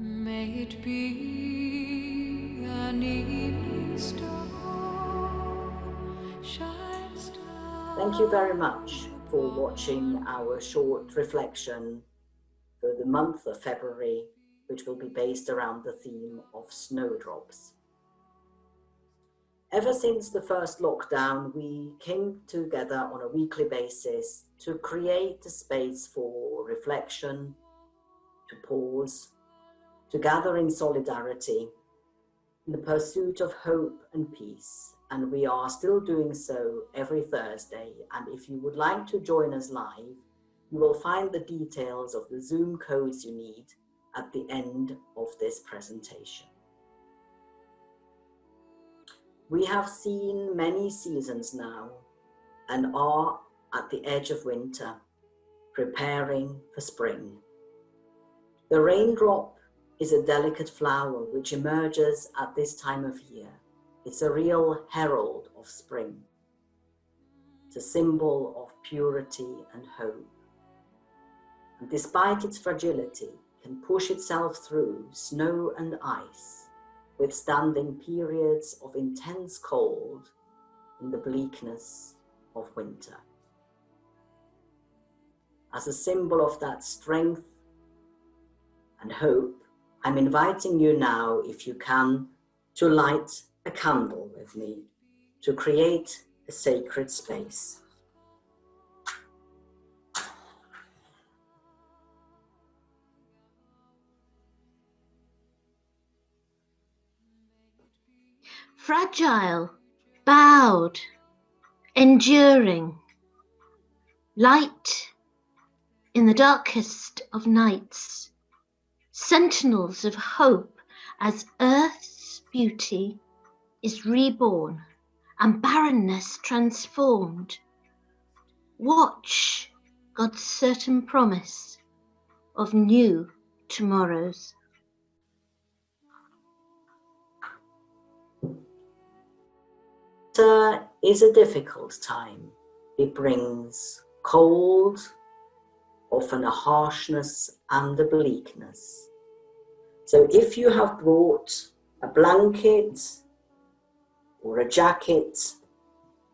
May it be an evening star, shines down. Thank you very much for watching our short reflection for the month of February, which will be based around the theme of snowdrops. Ever since the first lockdown, we came together on a weekly basis to create a space for reflection, to pause, to gather in solidarity, in the pursuit of hope and peace. And we are still doing so every Thursday. And if you would like to join us live, you will find the details of the Zoom codes you need at the end of this presentation. We have seen many seasons now and are at the edge of winter, preparing for spring. The raindrop is a delicate flower which emerges at this time of year. It's a real herald of spring. It's a symbol of purity and hope. And despite its fragility, can push itself through snow and ice, withstanding periods of intense cold in the bleakness of winter. As a symbol of that strength and hope, I'm inviting you now, if you can, to light a candle with me to create a sacred space. Fragile, bowed, enduring, light in the darkest of nights, sentinels of hope as earth's beauty is reborn and barrenness transformed. Watch God's certain promise of new tomorrows. Winter is a difficult time. It brings cold, often a harshness and a bleakness. So if you have brought a blanket or a jacket,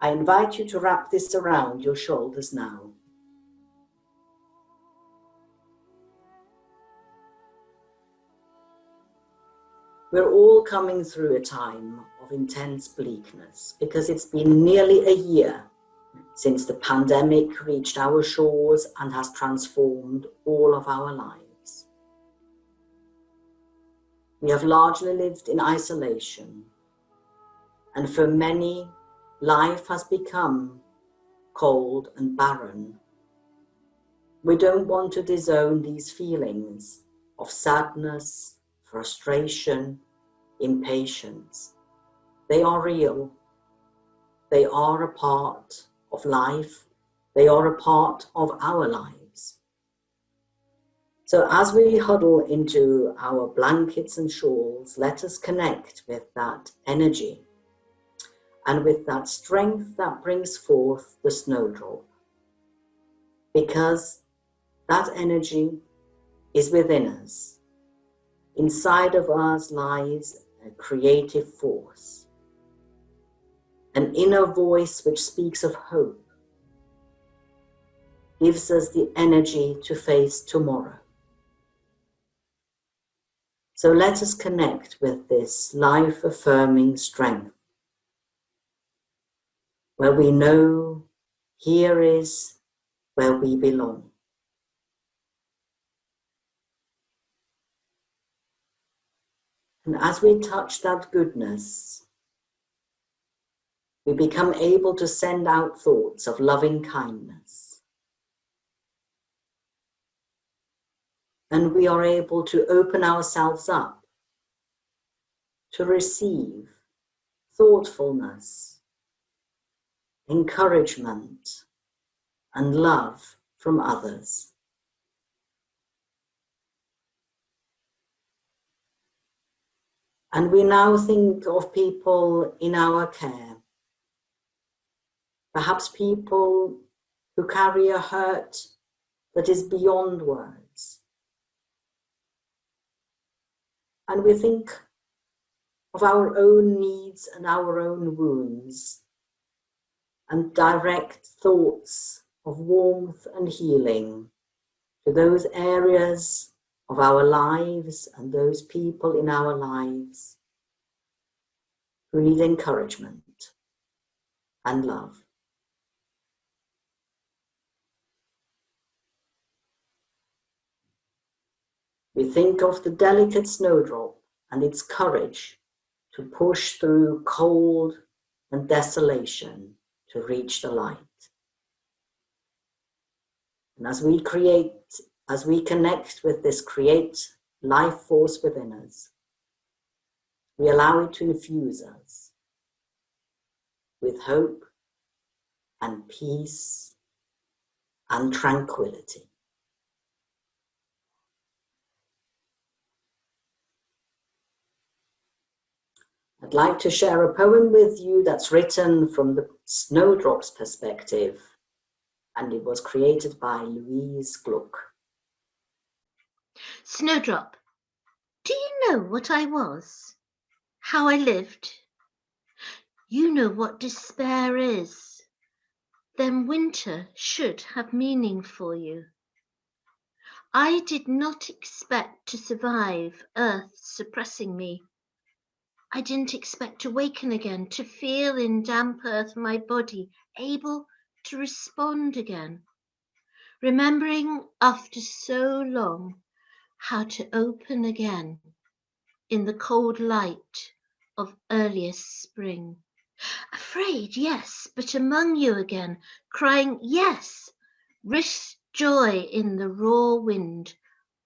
I invite you to wrap this around your shoulders now. We're all coming through a time of intense bleakness because it's been nearly a year since the pandemic reached our shores and has transformed all of our lives. We have largely lived in isolation, and for many, life has become cold and barren. We don't want to disown these feelings of sadness, frustration, impatience. They are real. They are a part of life. They are a part of our lives. So as we huddle into our blankets and shawls, let us connect with that energy and with that strength that brings forth the snowdrop. Because that energy is within us. Inside of us lies a creative force, an inner voice which speaks of hope, gives us the energy to face tomorrow. So let us connect with this life-affirming strength, where we know here is where we belong. And as we touch that goodness, we become able to send out thoughts of loving kindness. And we are able to open ourselves up to receive thoughtfulness, encouragement, and love from others. And we now think of people in our care, perhaps people who carry a hurt that is beyond words. and we think of our own needs and our own wounds, and direct thoughts of warmth and healing to those areas of our lives and those people in our lives who need encouragement and love. We think of the delicate snowdrop and its courage to push through cold and desolation to reach the light. And as we connect with this create life force within us, we allow it to infuse us with hope and peace and tranquility. I'd like to share a poem with you that's written from the Snowdrops perspective, and it was created by Louise Gluck. Snowdrop, do you know what I was? How I lived? You know what despair is. Then winter should have meaning for you. I did not expect to survive Earth suppressing me. I didn't expect to waken again, to feel in damp earth my body able to respond again, remembering after so long how to open again in the cold light of earliest spring. Afraid, yes, but among you again, crying, yes, risk joy in the raw wind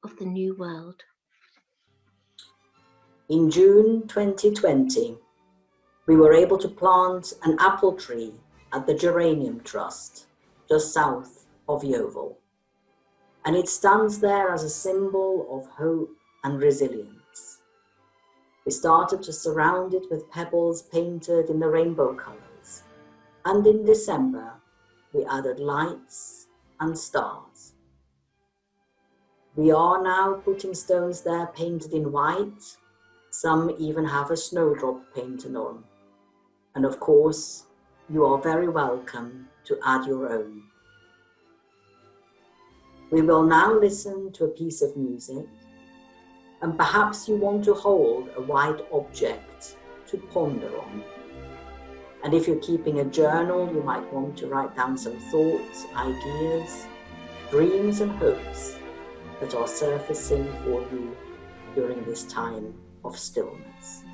of the new world. In June 2020, we were able to plant an apple tree at the Geranium Trust, just south of Yeovil. And it stands there as a symbol of hope and resilience. We started to surround it with pebbles painted in the rainbow colours. And in December, we added lights and stars. We are now putting stones there painted in white. Some even have a snowdrop painted on. And of course, you are very welcome to add your own. We will now listen to a piece of music, and perhaps you want to hold a white object to ponder on. And if you're keeping a journal, you might want to write down some thoughts, ideas, dreams and hopes that are surfacing for you during this time of stillness.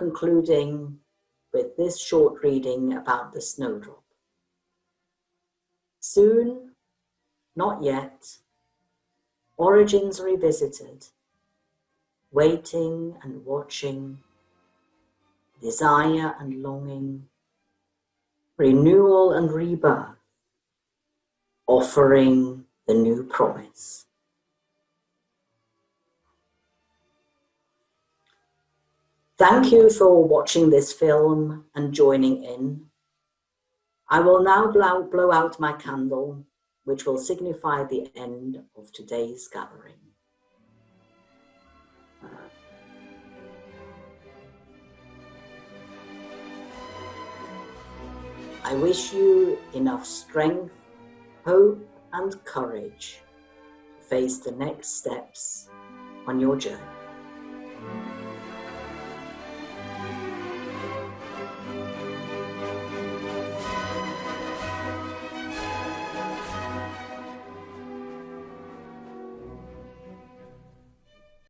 concluding with this short reading about the snowdrop. Soon, not yet, origins revisited, waiting and watching, desire and longing, renewal and rebirth, offering the new promise. Thank you for watching this film and joining in. I will now blow out my candle, which will signify the end of today's gathering. I wish you enough strength, hope, and courage to face the next steps on your journey.